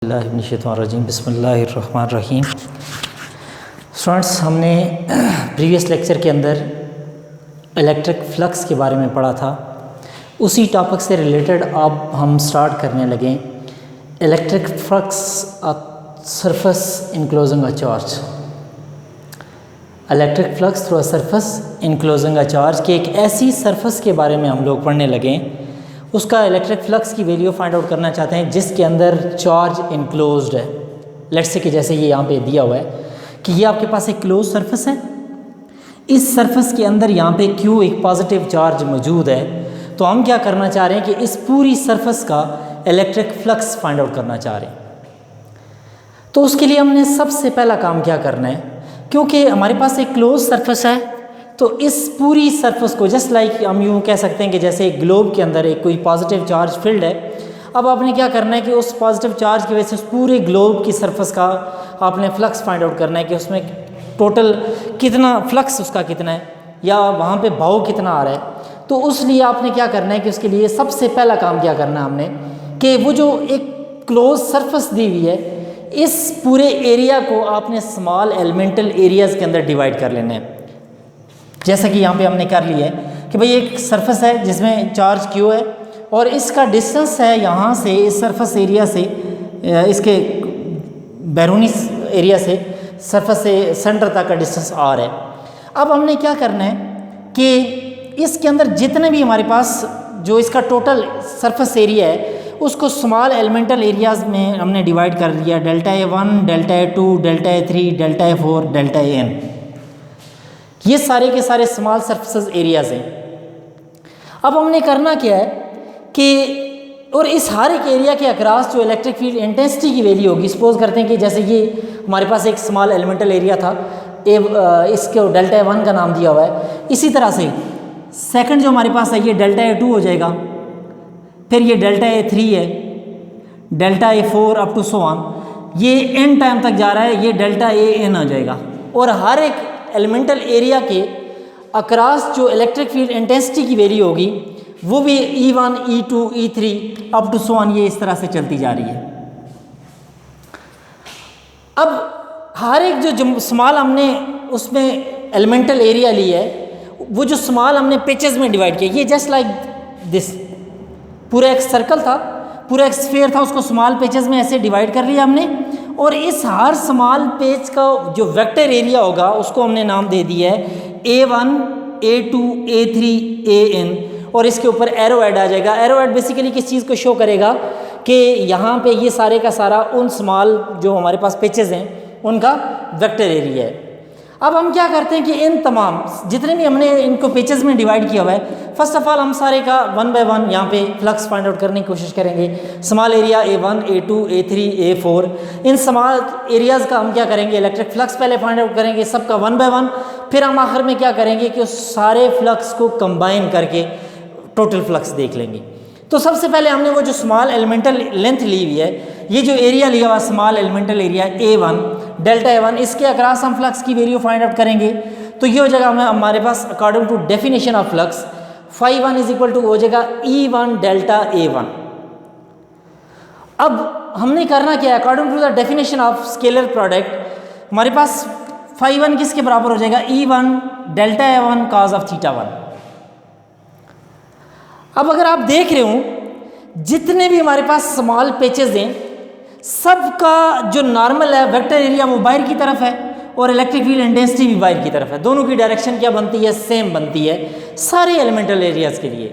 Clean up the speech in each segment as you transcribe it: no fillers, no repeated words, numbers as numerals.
बिस्मिल्लाहिर्रहमानिर्रहीम बिस्मिल्लाहिर्रहमानिर्रहीम। स्टूडेंट्स, हमने प्रीवियस लेक्चर के अंदर इलेक्ट्रिक फ्लक्स के बारे में पढ़ा था। उसी टॉपिक से रिलेटेड अब हम स्टार्ट करने लगे electric flux surface enclosing a charge. Electric flux through a surface enclosing a charge कि एक ऐसी सरफेस के बारे में हम लोग पढ़ने लगे, उसका इलेक्ट्रिक फ्लक्स की वैल्यू फाइंड आउट करना चाहते हैं जिसके अंदर चार्ज इनक्लोज्ड है। लेट्स से कि जैसे ये यहाँ पे दिया हुआ है कि ये आपके पास एक क्लोज सरफेस है, इस सरफेस के अंदर यहाँ पे क्यू एक पॉजिटिव चार्ज मौजूद है। तो हम क्या करना चाह रहे हैं कि इस पूरी सरफेस का इलेक्ट्रिक फ्लक्स फाइंड आउट करना चाह रहे हैं। तो उसके लिए हमने सबसे पहला काम क्या करना है, क्योंकि हमारे पास एक क्लोज सरफेस है, तो इस पूरी सरफेस को जस्ट लाइक हम यूँ कह सकते हैं कि जैसे एक ग्लोब के अंदर एक कोई पॉजिटिव चार्ज फील्ड है। अब आपने क्या करना है कि उस पॉजिटिव चार्ज की वजह से उस पूरे ग्लोब की सरफेस का आपने फ्लक्स फाइंड आउट करना है कि उसमें टोटल कितना फ्लक्स उसका कितना है या वहाँ पे बहाव कितना आ रहा है। तो उस लिए आपने क्या करना है कि उसके लिए सबसे पहला काम क्या करना है हमने कि वो जो एक क्लोज सरफेस दी हुई है, इस पूरे एरिया को आपने स्मॉल एलिमेंटल एरियाज़ के अंदर डिवाइड कर लेना है। जैसा कि यहाँ पे हमने कर लिया है कि भाई एक सरफेस है जिसमें चार्ज क्यू है और इसका डिस्टेंस है यहाँ से इस सरफेस एरिया से इसके बैरूनी एरिया से सरफेस से सेंटर तक का डिस्टेंस आर है। अब हमने क्या करना है कि इसके अंदर जितने भी हमारे पास जो इसका टोटल सरफेस एरिया है उसको स्मॉल एलिमेंटल एरियाज़ में हमने डिवाइड कर दिया, delta A1, delta A2, delta A3, delta A4, delta AN। ये सारे के सारे स्मॉल सरफेस एरियाज़ हैं। अब हमने करना क्या है कि और इस हर एक एरिया के अक्रॉस जो इलेक्ट्रिक फील्ड इंटेंसिटी की वैल्यू होगी, सपोज करते हैं कि जैसे ये हमारे पास एक स्मॉल एलिमेंटल एरिया था, इसको डेल्टा A1 का नाम दिया हुआ है। इसी तरह से सेकंड जो हमारे पास है ये डेल्टा A2 हो जाएगा, फिर ये डेल्टा A3 है, delta A4 up to so on, ये एन टाइम तक जा रहा है, ये डेल्टा AN हो जाएगा। और हर एक एलिमेंटल एरिया के अक्रॉस जो इलेक्ट्रिक फील्ड इंटेंसिटी की वैल्यू होगी वो भी E1, E2, E3 up to so on, ये इस तरह से चलती जा रही है। अब हर एक जो स्मॉल हमने उसमें एलिमेंटल एरिया ली है, वो जो स्मॉल हमने पिचेस में डिवाइड किया, ये जस्ट लाइक दिस, पूरा एक सर्कल था, पूरा एक स्फीयर था, उसको स्मॉल पेचेस में ऐसे डिवाइड कर लिया हमने। और इस हर स्मॉल पेज का जो वेक्टर एरिया होगा उसको हमने नाम दे दिया है A1, A2, A3, AN, और इसके ऊपर एरो ऐड आ जाएगा। एरो ऐड बेसिकली किस चीज़ को शो करेगा कि यहाँ पे ये सारे का सारा उन स्मॉल जो हमारे पास पेचेस हैं उनका वेक्टर एरिया है। अब हम क्या करते हैं कि इन तमाम जितने भी हमने इनको पेचेस में डिवाइड किया हुआ है, फर्स्ट ऑफ ऑल हम सारे का वन बाय वन यहाँ पे फ्लक्स फाइंड आउट करने की कोशिश करेंगे। Small area A1, A2, A3, A4, in small areas का हम क्या करेंगे, इलेक्ट्रिक फ्लक्स पहले फाइंड आउट करेंगे सबका वन बाय वन। फिर हम आखिर में क्या करेंगे कि उस सारे फ्लक्स को कंबाइन करके टोटल फ्लक्स देख लेंगे। तो सबसे पहले हमने वो जो स्मॉल एलिमेंटल लेंथ ली हुई है, ये जो एरिया लिया हुआ small elemental area A1, delta A1, इसके अक्रॉस हम फ्लक्स की वैल्यू फाइंड आउट करेंगे। तो ये हो जाएगा हमारे पास according to definition of flux φ1 is equal to हो जाएगा E1 डेल्टा A1। अब हमने करना क्या है, according to the definition of scalar product हमारे पास φ1 किसके बराबर हो जाएगा, E1 delta A1 cos of θ1। अब अगर आप देख रहे हो जितने भी हमारे पास स्मॉल पेचेस हैं सबका जो नॉर्मल है वेक्टर एरिया वो बाहर की तरफ है और इलेक्ट्रिक फील्ड इंटेंसिटी भी बाहर की तरफ है। दोनों की डायरेक्शन क्या बनती है, सेम बनती है सारे एलिमेंटल एरियाज़ के लिए।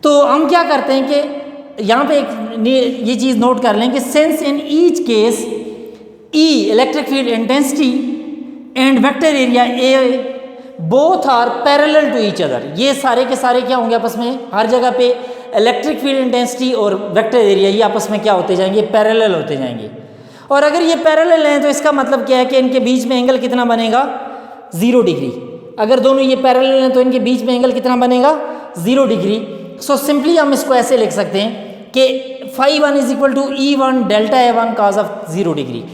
तो हम क्या करते हैं कि यहाँ पे एक ये चीज़ नोट कर लें कि since in each case E electric field intensity and vector area A both are parallel to each other, ये सारे के सारे क्या होंगे आपस में, हर जगह पे इलेक्ट्रिक फील्ड इंटेंसिटी और वेक्टर एरिया ये आपस में क्या होते जाएंगे, पैरेलल होते जाएंगे। और अगर ये पैरेलल हैं तो इसका मतलब क्या है कि इनके बीच में एंगल कितना बनेगा, 0 डिग्री। अगर दोनों ये पैरेलल हैं तो इनके बीच में एंगल कितना बनेगा, 0 डिग्री। सो सिंपली हम इसको ऐसे लिख सकते हैं कि φ1 is equal to E1 delta A1 cos of 0 degree.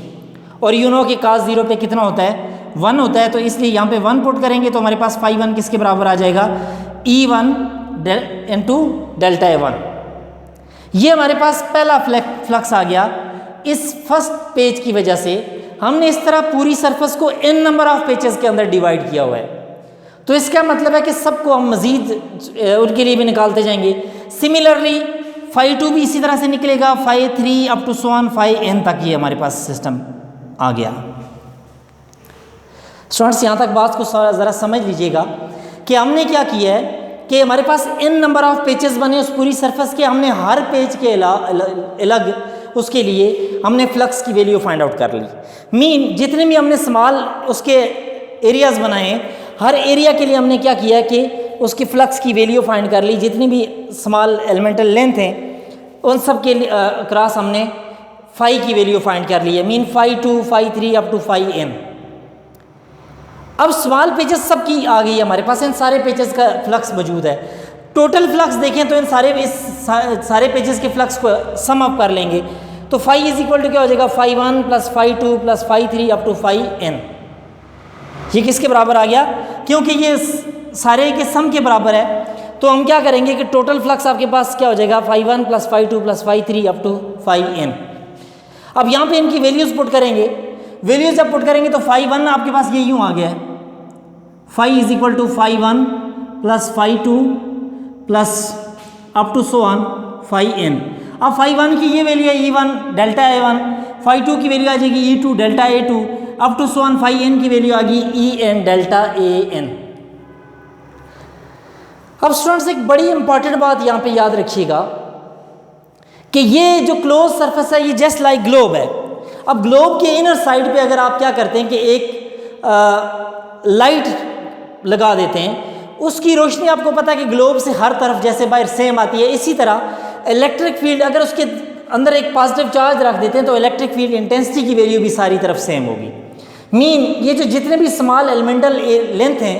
और यू नो कि cos 0 पे कितना होता है, 1 होता है, तो इसलिए यहाँ पे 1 पुट करेंगे तो हमारे पास φ1 किसके बराबर आ जाएगा, E1 इंटू डेल्टा A1। ये हमारे पास पहला फ्लक्स आ गया इस फर्स्ट पेज की वजह से हमने इस तरह पूरी सरफेस को n नंबर ऑफ पेजेस के अंदर डिवाइड किया हुआ है। तो इसका मतलब है कि सबको हम मज़ीद उनके लिए भी निकालते जाएंगे। सिमिलरली फाई 2 भी इसी तरह से निकलेगा, phi 3 up to so on phi n तक ये हमारे पास सिस्टम आ गया। स्टूडेंट्स यहाँ तक बात को ज़रा समझ लीजिएगा कि हमने क्या किया है कि हमारे पास n नंबर ऑफ पेजेस बने उस पूरी सरफेस के, हमने हर पेज के अलग उसके लिए हमने फ्लक्स की वैल्यू फाइंड आउट कर ली। मीन जितने भी हमने स्मॉल उसके एरियाज़ बनाए, हर एरिया के लिए हमने क्या किया कि उसकी फ्लक्स की वैल्यू फाइंड कर ली। जितनी भी स्मॉल एलिमेंटल लेंथ हैं उन सब के क्रॉस हमने फाई की वैल्यू फाइंड कर ली है। Mean phi 2 phi 3 up to phi n। अब स्मॉल पेजेस सब की आ गई है हमारे पास, इन सारे पेजेस का फ्लक्स मौजूद है। टोटल फ्लक्स देखें तो इन सारे पेजेस के फ्लक्स को सम अप कर लेंगे तो फाई इज इक्वल टू क्या हो जाएगा, phi 1 plus phi 2 plus phi 3 up to phi n। ये किसके बराबर आ गया, क्योंकि ये सारे के सम के बराबर है। तो हम क्या करेंगे कि टोटल फ्लक्स आपके पास क्या हो जाएगा, phi 1 plus phi 2 plus phi 3 up to phi n। अब यहाँ पे इनकी वैल्यूज पुट करेंगे, वैल्यूज जब पुट करेंगे तो फाई 1 आपके पास ये यूँ आ गया है, phi is equal to phi 1 plus phi 2 plus up to so on phi n। अब फाई 1 की ये वैल्यू है E1 डेल्टा A1, फाई 2 की वैल्यू आ जाएगी E2 delta A2, up to so on phi n की वैल्यू आ गई En डेल्टा AN। अब स्टूडेंट्स एक बड़ी इंपॉर्टेंट बात यहाँ पे याद रखिएगा कि ये जो क्लोज सरफेस है ये जस्ट लाइक ग्लोब है। अब ग्लोब के इनर साइड पे अगर आप क्या करते हैं कि एक लाइट लगा देते हैं, उसकी रोशनी आपको पता है कि ग्लोब से हर तरफ जैसे बाहर सेम आती है, इसी तरह इलेक्ट्रिक फील्ड अगर उसके अंदर एक पॉजिटिव चार्ज रख देते हैं तो इलेक्ट्रिक फील्ड इंटेंसिटी की वैल्यू भी सारी तरफ सेम होगी। मीन ये जो जितने भी स्मॉल एलिमेंटल लेंथ हैं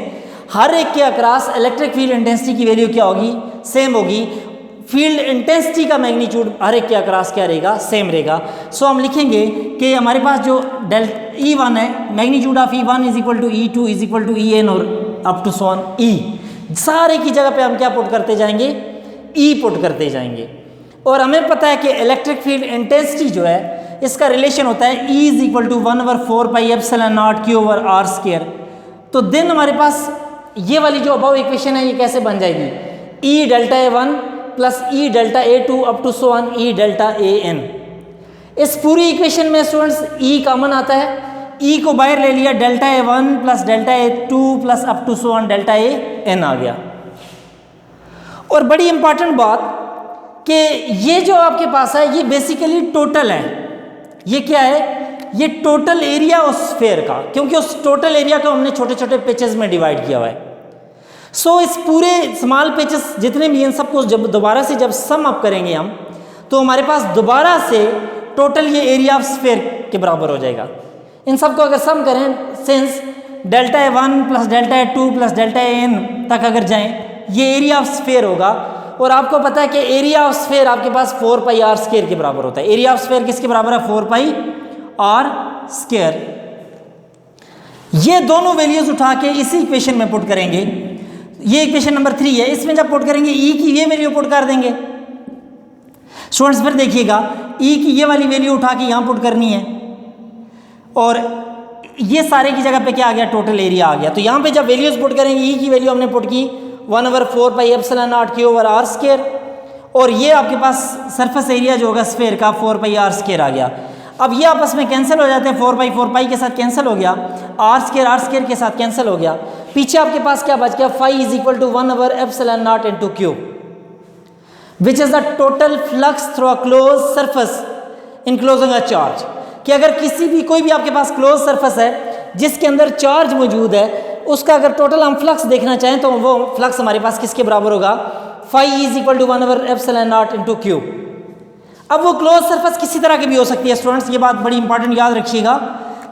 हर एक के अक्रॉस इलेक्ट्रिक फील्ड इंटेंसिटी की वैल्यू क्या होगी, सेम होगी। फील्ड इंटेंसिटी का मैग्नीट्यूड हर एक के अक्रॉस क्या रहेगा, सेम रहेगा। सो हम लिखेंगे कि हमारे पास जो E1 है, magnitude of E1 is equal to E2 is equal to En और up to so on E। सारे की जगह पे हम क्या पुट करते जाएंगे, E पुट करते जाएंगे। और हमें पता है कि इलेक्ट्रिक फील्ड इंटेंसिटी जो है इसका रिलेशन होता है E is equal to 1/4 pi epsilon naught Q over R square. तो देन हमारे पास ये वाली जो अबव इक्वेशन है ये कैसे बन जाएगी, E delta A1 plus E delta A2 up to so on E delta AN। इस पूरी इक्वेशन में स्टूडेंट्स E कॉमन आता है, E को बाहर ले लिया, delta A1 plus delta A2 plus up to so on delta AN आ गया। और बड़ी इंपॉर्टेंट बात कि ये जो आपके पास है ये बेसिकली टोटल है। ये क्या है, ये टोटल एरिया उस स्फीयर का, क्योंकि उस टोटल एरिया को हमने छोटे छोटे पेचेस में डिवाइड किया हुआ है। सो इस पूरे स्मॉल पेचेस जितने भी इन सबको जब दोबारा से जब सम अप करेंगे हम तो हमारे पास दोबारा से टोटल ये एरिया ऑफ स्फीयर के बराबर हो जाएगा। इन सबको अगर सम करें since delta A1 plus delta A2 plus delta AN तक अगर जाएं ये एरिया ऑफ स्फीयर होगा। और आपको पता है कि एरिया ऑफ स्फीयर आपके पास 4 पाई R स्क्वायर के बराबर होता है। एरिया ऑफ स्फीयर किसके बराबर है, 4 पाई R स्क्वायर। ये दोनों वैल्यूज उठा के इसी इक्वेशन में पुट करेंगे। ये इक्वेशन नंबर 3 है, इसमें जब पुट करेंगे E की ये वैल्यू पुट कर देंगे। स्टूडेंट्स फिर देखिएगा E की ये वाली वैल्यू उठा के यहाँ पुट करनी है और ये सारे की जगह पे क्या आ गया, टोटल एरिया आ गया। तो यहाँ पे जब वैल्यूज पुट करेंगे E की वैल्यू हमने पुट की 1/4 pi epsilon naught Q over R square और ये आपके पास सरफेस एरिया जो होगा स्फीयर का 4 पाई R स्क्वायर आ गया। अब ये आपस में कैंसिल हो जाते हैं, 4 पाई 4 पाई के साथ कैंसिल हो गया, R स्क्वायर के साथ कैंसिल हो गया। पीछे आपके पास क्या बच गया, फाई इज इक्वल टू 1/एप्सिलॉन not into Q which is the total flux through a close surface enclosing a charge. कि अगर किसी भी कोई भी आपके पास क्लोज सरफेस है जिसके अंदर चार्ज मौजूद है उसका अगर टोटल हम फ्लक्स देखना चाहें तो वो फ्लक्स हमारे पास किसके बराबर होगा, फाई इज इक्वल टू 1/एप्सिलॉन नॉट इनटू Q। अब वो क्लोज सरफेस किसी तरह की भी हो सकती है स्टूडेंट्स, ये बात बड़ी इंपॉर्टेंट याद रखिएगा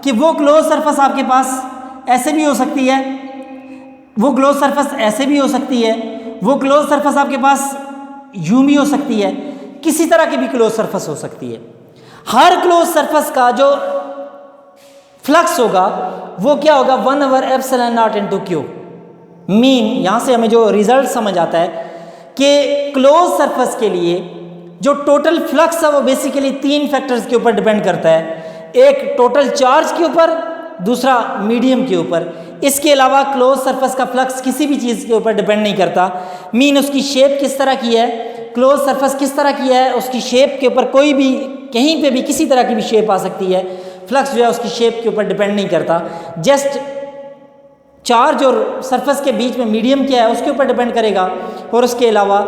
कि वो क्लोज सरफेस आपके पास ऐसे भी हो सकती है, वो क्लोज सरफेस ऐसे भी हो सकती है, वो क्लोज सरफेस आपके पास यूं भी हो सकती है, किसी तरह की भी क्लोज सरफेस हो सकती है। हर क्लोज सरफेस का जो फ्लक्स होगा वो क्या होगा, 1/एप्सिलॉन नॉट इनटू Q। मीन यहाँ से हमें जो रिजल्ट समझ आता है कि क्लोज सरफेस के लिए जो टोटल फ्लक्स है वो बेसिकली 3 फैक्टर्स के ऊपर डिपेंड करता है। एक टोटल चार्ज के ऊपर, दूसरा मीडियम के ऊपर। इसके अलावा क्लोज सरफेस का फ्लक्स किसी भी चीज़ के ऊपर डिपेंड नहीं करता। मीन उसकी शेप किस तरह की है, क्लोज सरफेस किस तरह की है, उसकी शेप के ऊपर कोई भी कहीं पे भी किसी तरह की भी शेप आ सकती है। फ्लक्स जो है उसकी शेप के ऊपर डिपेंड नहीं करता। जस्ट चार्ज और सरफेस के बीच में मीडियम क्या है उसके ऊपर डिपेंड करेगा, और उसके अलावा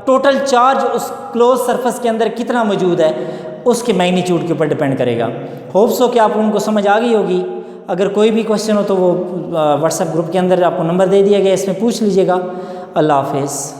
टोटल चार्ज उस क्लोज सरफेस के अंदर कितना मौजूद है उसके मैग्नीट्यूड के ऊपर डिपेंड करेगा। होप सो कि आप उनको समझ आ गई होगी। अगर कोई भी क्वेश्चन हो तो वो व्हाट्सएप ग्रुप के अंदर आपको नंबर दे दिया गया, इसमें पूछ लीजिएगा। अल्लाह हाफिज़।